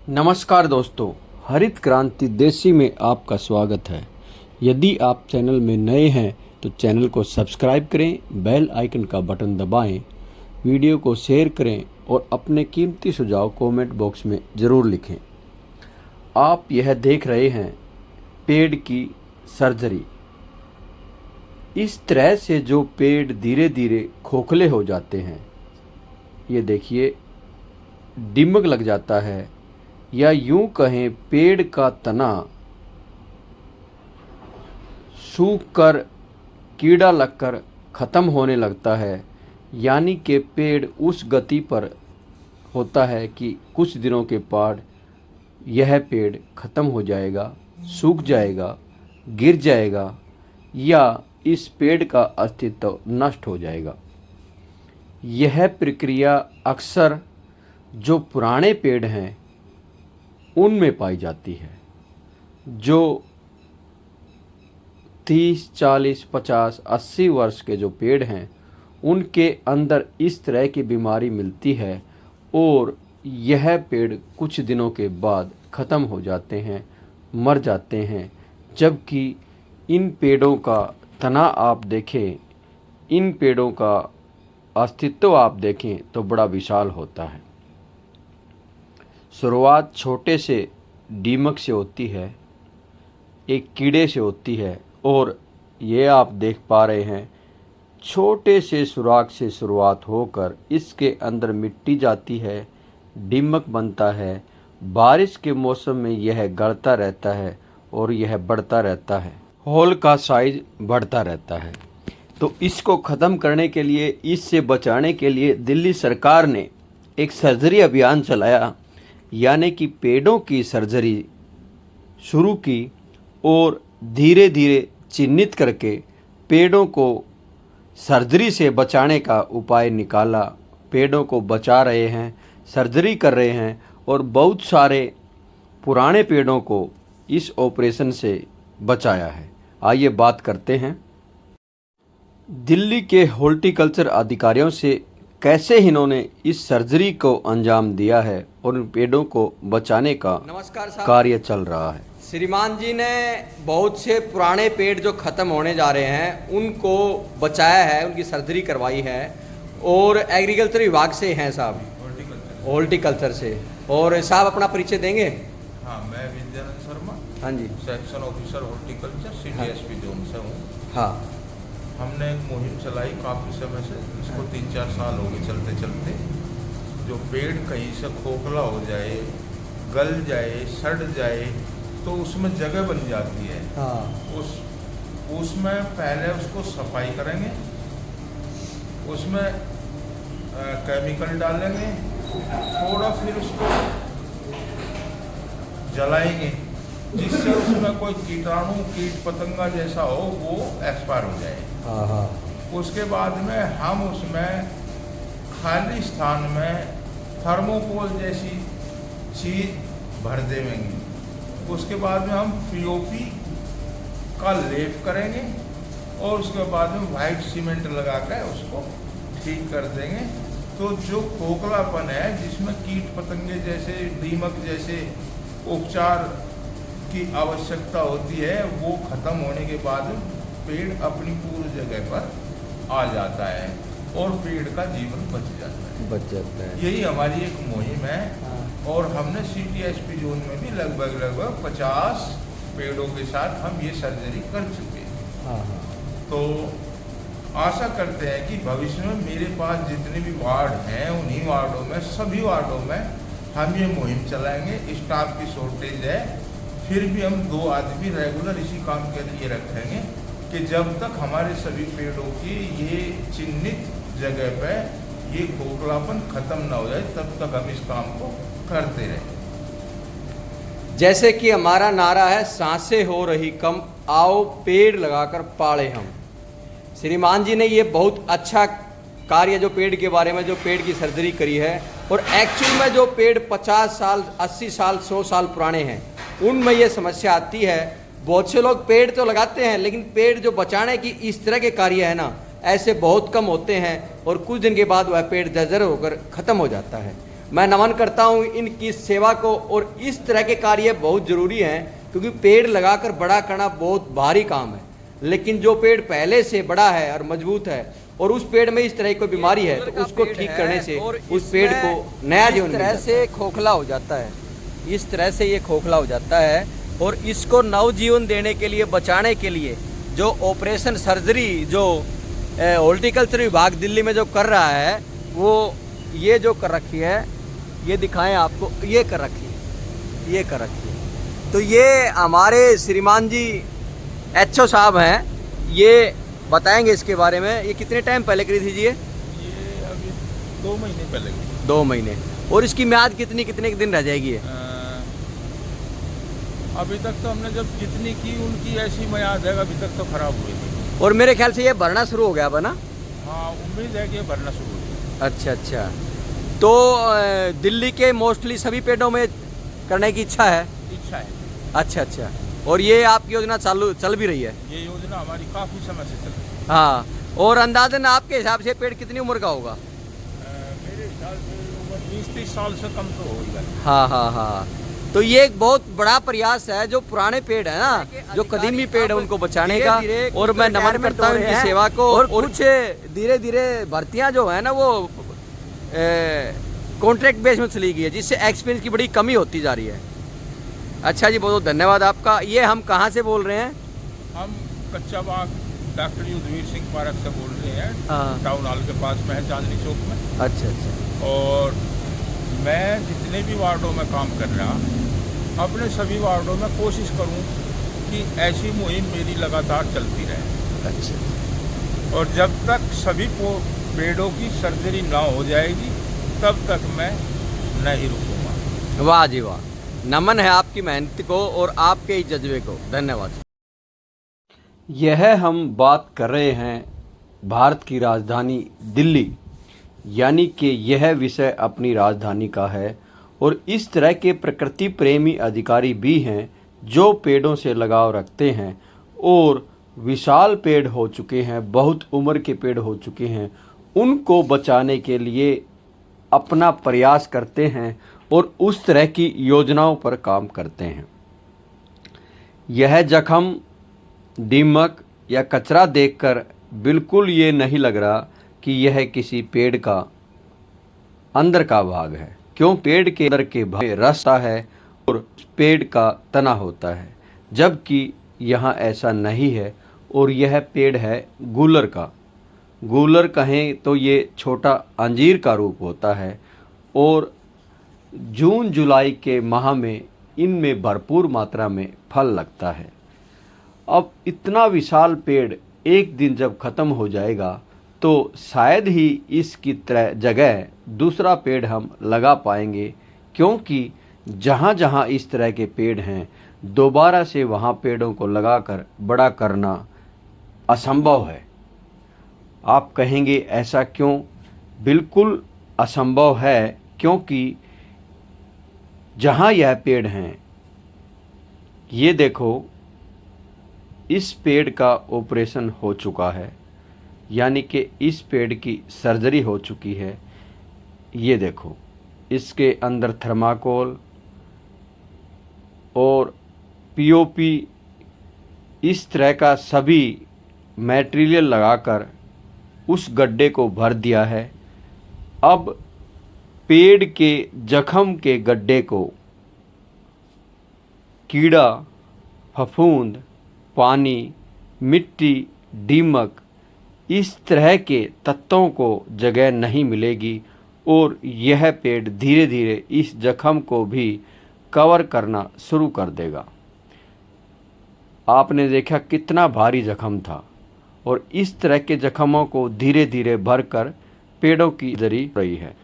नमस्कार दोस्तों, हरित क्रांति देसी में आपका स्वागत है। यदि आप चैनल में नए हैं तो चैनल को सब्सक्राइब करें, बेल आइकन का बटन दबाएं, वीडियो को शेयर करें और अपने कीमती सुझाव कमेंट बॉक्स में ज़रूर लिखें। आप यह देख रहे हैं पेड़ की सर्जरी। इस तरह से जो पेड़ धीरे धीरे खोखले हो जाते हैं, ये देखिए दीमक लग जाता है, या यूं कहें पेड़ का तना सूख कर कीड़ा लगकर ख़त्म होने लगता है। यानी कि पेड़ उस गति पर होता है कि कुछ दिनों के बाद यह पेड़ ख़त्म हो जाएगा, सूख जाएगा, गिर जाएगा या इस पेड़ का अस्तित्व नष्ट हो जाएगा। यह प्रक्रिया अक्सर जो पुराने पेड़ हैं उनमें पाई जाती है। जो 30, 40, 50, 80 वर्ष के जो पेड़ हैं उनके अंदर इस तरह की बीमारी मिलती है और यह पेड़ कुछ दिनों के बाद ख़त्म हो जाते हैं, मर जाते हैं। जबकि इन पेड़ों का तना आप देखें, इन पेड़ों का अस्तित्व आप देखें तो बड़ा विशाल होता है। शुरुआत छोटे से दीमक से होती है, एक कीड़े से होती है, और ये आप देख पा रहे हैं छोटे से सुराख से शुरुआत होकर इसके अंदर मिट्टी जाती है, दीमक बनता है। बारिश के मौसम में यह गलता रहता है और यह बढ़ता रहता है, होल का साइज बढ़ता रहता है। तो इसको ख़त्म करने के लिए, इससे बचाने के लिए दिल्ली सरकार ने एक सर्जरी अभियान चलाया, यानी कि पेड़ों की सर्जरी शुरू की और धीरे धीरे चिन्हित करके पेड़ों को सर्जरी से बचाने का उपाय निकाला। पेड़ों को बचा रहे हैं, सर्जरी कर रहे हैं और बहुत सारे पुराने पेड़ों को इस ऑपरेशन से बचाया है। आइए बात करते हैं दिल्ली के हॉर्टिकल्चर अधिकारियों से, कैसे इन्होंने इस सर्जरी को अंजाम दिया है और उन पेड़ों को बचाने का कार्य चल रहा है। श्रीमान जी ने बहुत से पुराने पेड़ जो ख़त्म होने जा रहे हैं उनको बचाया है, उनकी सर्जरी करवाई है। और एग्रीकल्चर विभाग से हैं साहब, हॉर्टिकल्चर से। और साहब अपना परिचय देंगे? हाँ, मैं विद्यानंद शर्मा, हाँ जी, section officer horticulture, CDSP zone से हूँ। हाँ, हमने एक मुहिम चलाई काफ़ी समय से, इसको 3-4 साल हो गए चलते चलते। जो पेड़ कहीं से खोखला हो जाए, गल जाए, सड़ जाए तो उसमें जगह बन जाती है। हाँ, उसमें पहले उसको सफाई करेंगे, उसमें केमिकल डालेंगे, थोड़ा फिर उसको जलाएंगे जिससे उसमें कोई कीटाणु कीट पतंगा जैसा हो वो एक्सपायर हो जाए। हाँ, हाँ। उसके बाद में हम उसमें खाली स्थान में थर्मोकोल जैसी चीज़ भर देंगे। उसके बाद में हम POP का लेप करेंगे और उसके बाद में वाइट सीमेंट लगा कर उसको ठीक कर देंगे। तो जो खोखलापन है जिसमें कीट पतंगे जैसे, दीमक जैसे उपचार की आवश्यकता होती है, वो ख़त्म होने के बाद पेड़ अपनी पूरी जगह पर आ जाता है और पेड़ का जीवन बच जाता है। यही हमारी एक मुहिम है। और हमने CDSP जोन में भी लगभग 50 पेड़ों के साथ हम ये सर्जरी कर चुके हैं। तो आशा करते हैं कि भविष्य में मेरे पास जितने भी वार्ड हैं उन्हीं वार्डों में, सभी वार्डों में हम ये मुहिम चलाएंगे। स्टाफ की शॉर्टेज है, फिर भी हम 2 आदमी रेगुलर इसी काम के लिए रखेंगे कि जब तक हमारे सभी पेड़ों की ये चिन्हित जगह पे ये खोखलापन खत्म ना हो जाए तब तक हम इस काम को करते रहें। जैसे कि हमारा नारा है, सांसें हो रही कम, आओ पेड़ लगाकर पाले हम। श्रीमान जी ने ये बहुत अच्छा कार्य जो पेड़ के बारे में, जो पेड़ की सर्जरी करी है, और एक्चुअल में जो पेड़ 50 साल, 80 साल, 100 साल पुराने हैं उनमें ये समस्या आती है। बहुत से लोग पेड़ तो लगाते हैं लेकिन पेड़ जो बचाने की इस तरह के कार्य है ना, ऐसे बहुत कम होते हैं और कुछ दिन के बाद वह पेड़ जर्जर होकर ख़त्म हो जाता है। मैं नमन करता हूँ इनकी सेवा को। और इस तरह के कार्य बहुत ज़रूरी हैं, क्योंकि पेड़ लगाकर बड़ा करना बहुत भारी काम है, लेकिन जो पेड़ पहले से बड़ा है और मजबूत है और उस पेड़ में इस तरह की कोई बीमारी है तो उसको ठीक करने से उस पेड़ को नया जीवन मिल जाता है। इस तरह से खोखला हो जाता है, इस तरह से ये खोखला हो जाता है, और इसको नवजीवन देने के लिए, बचाने के लिए जो ऑपरेशन सर्जरी जो हॉर्टिकल्चर विभाग दिल्ली में जो कर रहा है, वो ये जो कर रखी है, ये दिखाएं आपको, ये कर रखी है, ये कर रखी है। तो ये हमारे श्रीमान जी एचओ साहब हैं, ये बताएंगे इसके बारे में। ये कितने टाइम पहले करी थी जी? ये अभी 2 महीने पहले। 2 महीने। और इसकी म्याद कितने दिन रह जाएगी ये? अभी तक तो हमने जब जितनी की उनकी ऐसी म्याद है, अभी तक तो खराब हुई थी। और मेरे ख्याल से ये भरना शुरू हो गया बना? हाँ, उम्मीद है कि ये भरना शुरू हो गया। अच्छा अच्छा। तो दिल्ली के मोस्टली सभी पेड़ों में करने की इच्छा है? इच्छा है। अच्छा अच्छा। और ये आपकी योजना चल भी रही है? ये योजना हमारी काफ़ी समय से चल रही है। हाँ। और अंदाजन आपके हिसाब से पेड़ कितनी उम्र का होगा? मेरे हिसाब से उम्र 20-30 साल से कम तो होगा। हाँ हाँ हाँ। तो ये एक बहुत बड़ा प्रयास है, जो पुराने पेड़ है ना, जो कदीमी पेड़ है, उनको बचाने का। और मैं नमन करता हूँ इनकी सेवा को। और कुछ धीरे धीरे भर्तियाँ जो है ना, वो कॉन्ट्रैक्ट बेस में चली गई है, जिससे एक्सपीरियंस की बड़ी कमी होती जा रही है। अच्छा जी, बहुत बहुत धन्यवाद आपका। ये हम कहाँ से बोल रहे हैं? हम कच्चा बाग डॉक्टर युद्धवीर सिंह पार्क से बोल रहे हैं। हाँ। टाउन हॉल के पास में है, चांदनी चौक में। अच्छा अच्छा। और मैं जितने भी वार्डों में काम कर रहा, अपने सभी वार्डों में कोशिश करूं कि ऐसी मुहिम मेरी लगातार चलती रहे। अच्छा। और जब तक सभी पेड़ों की सर्जरी ना हो जाएगी, तब तक मैं नहीं रुकूंगा। वाह जी वाह, नमन है आपकी मेहनत को और आपके इस जज्बे को। धन्यवाद। यह हम बात कर रहे हैं भारत की राजधानी दिल्ली, यानी कि यह विषय अपनी राजधानी का है। और इस तरह के प्रकृति प्रेमी अधिकारी भी हैं जो पेड़ों से लगाव रखते हैं और विशाल पेड़ हो चुके हैं, बहुत उम्र के पेड़ हो चुके हैं, उनको बचाने के लिए अपना प्रयास करते हैं और उस तरह की योजनाओं पर काम करते हैं। यह जख्म, दीमक या कचरा देखकर बिल्कुल ये नहीं लग रहा कि यह किसी पेड़ का अंदर का भाग है, क्यों पेड़ के अंदर के भाग रास्ता है और पेड़ का तना होता है, जबकि यहाँ ऐसा नहीं है। और यह पेड़ है गूलर का। गूलर कहें तो ये छोटा अंजीर का रूप होता है और जून जुलाई के माह में इनमें भरपूर मात्रा में फल लगता है। अब इतना विशाल पेड़ एक दिन जब ख़त्म हो जाएगा तो शायद ही इसकी जगह दूसरा पेड़ हम लगा पाएंगे, क्योंकि जहाँ जहाँ इस तरह के पेड़ हैं, दोबारा से वहाँ पेड़ों को लगाकर बड़ा करना असंभव है। आप कहेंगे ऐसा क्यों? बिल्कुल असंभव है, क्योंकि जहाँ यह पेड़ हैं, ये देखो, इस पेड़ का ऑपरेशन हो चुका है, यानी कि इस पेड़ की सर्जरी हो चुकी है। ये देखो, इसके अंदर थर्माकोल और पीओपी इस तरह का सभी मटेरियल लगाकर उस गड्ढे को भर दिया है। अब पेड़ के जख्म के गड्ढे को कीड़ा, फफूंद, पानी, मिट्टी, दीमक, इस तरह के तत्वों को जगह नहीं मिलेगी और यह पेड़ धीरे धीरे इस जख्म को भी कवर करना शुरू कर देगा। आपने देखा कितना भारी जख्म था और इस तरह के जख्मों को धीरे धीरे भरकर पेड़ों की जरी रही है।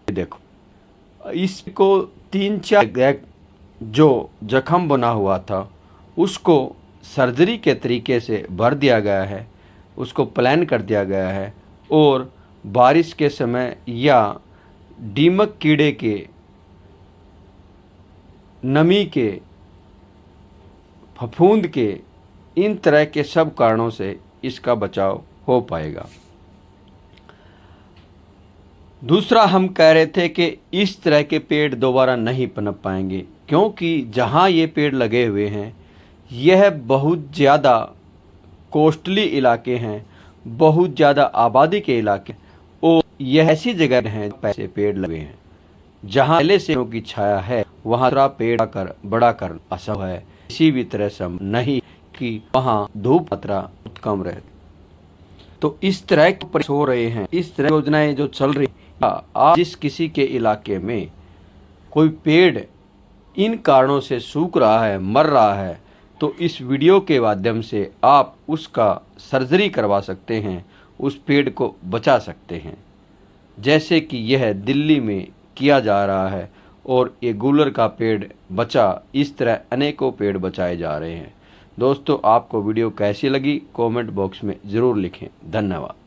देखो, इसको 3-4 जो जख्म बना हुआ था उसको सर्जरी के तरीके से भर दिया गया है, उसको प्लान कर दिया गया है। और बारिश के समय या दीमक कीड़े के, नमी के, फफूंद के, इन तरह के सब कारणों से इसका बचाव हो पाएगा। दूसरा हम कह रहे थे कि इस तरह के पेड़ दोबारा नहीं पनप पाएंगे, क्योंकि जहाँ ये पेड़ लगे हुए हैं यह बहुत ज़्यादा कोस्टली इलाके हैं, बहुत ज़्यादा आबादी के इलाके, और यह ऐसी जगह हैं पैसे पेड़ लगे हैं जहाँ पहले से की छाया है, वहाँ थोड़ा पेड़ कर बड़ा कर असंभव है। किसी भी तरह से नहीं कि वहाँ धूप मात्रा बहुत कम रहे। तो इस तरह के प्रयास हो रहे हैं, इस तरह योजनाएं जो चल रही हैं। आज जिस किसी के इलाके में कोई पेड़ इन कारणों से सूख रहा है, मर रहा है, तो इस वीडियो के माध्यम से आप उसका सर्जरी करवा सकते हैं, उस पेड़ को बचा सकते हैं, जैसे कि यह दिल्ली में किया जा रहा है। और ये गूलर का पेड़ बचा, इस तरह अनेकों पेड़ बचाए जा रहे हैं। दोस्तों, आपको वीडियो कैसी लगी कमेंट बॉक्स में ज़रूर लिखें। धन्यवाद।